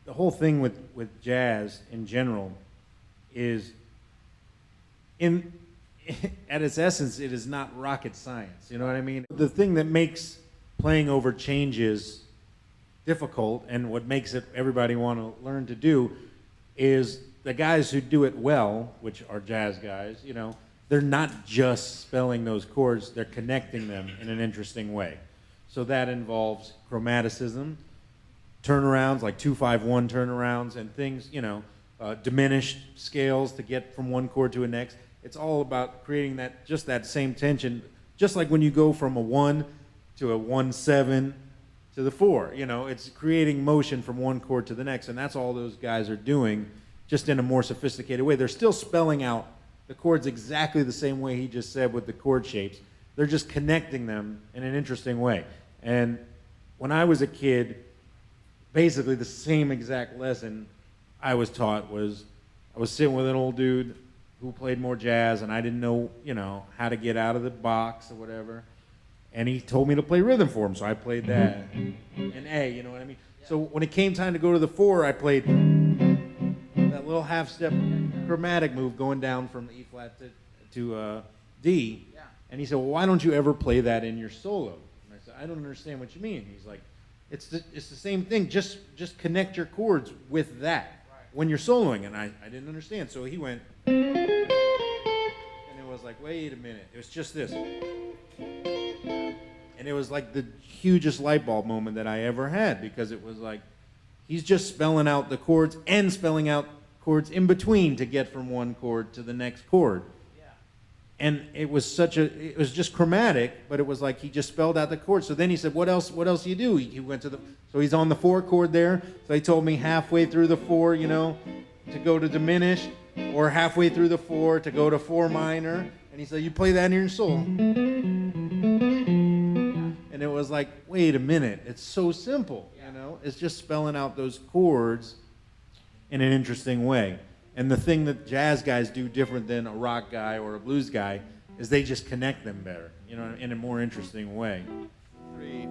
the whole thing with jazz in general is at its essence, it is not rocket science. You know what I mean? The thing that makes playing over changes difficult and what makes it everybody want to learn to do is the guys who do it well, which are jazz guys, you know, they're not just spelling those chords, they're connecting them in an interesting way. So that involves chromaticism, turnarounds like 2-5-1 turnarounds and things, you know, diminished scales to get from one chord to a next. It's all about creating that, just that same tension, just like when you go from a 1 to a 1-7 to the 4, you know, it's creating motion from one chord to the next, and that's all those guys are doing, just in a more sophisticated way. They're still spelling out the chords exactly the same way he just said with the chord shapes. They're just connecting them in an interesting way. And when I was a kid, basically the same exact lesson I was taught was, I was sitting with an old dude who played more jazz, and I didn't know, you know, how to get out of the box or whatever. And he told me to play rhythm for him, so I played that. And A, you know what I mean? So when it came time to go to the 4, I played that little half-step chromatic move going down from E flat to D. And he said, well, why don't you ever play that in your solo? And I said, I don't understand what you mean. He's like, it's the same thing. Just connect your chords with that when you're soloing. And I didn't understand. So he went, and it was like, wait a minute. It was just this. And it was like the hugest light bulb moment that I ever had, because it was like, he's just spelling out the chords and spelling out chords in between to get from one chord to the next chord. And it was it was just chromatic, but it was like he just spelled out the chords. So then he said, what else do you do? He went to so he's on the 4 chord there. So he told me halfway through the 4, you know, to go to diminish, or halfway through the 4 to go to 4 minor. And he said, you play that in your solo. And it was like, wait a minute, it's so simple, you know? It's just spelling out those chords in an interesting way. And the thing that jazz guys do different than a rock guy or a blues guy is they just connect them better, you know, in a more interesting way. 3,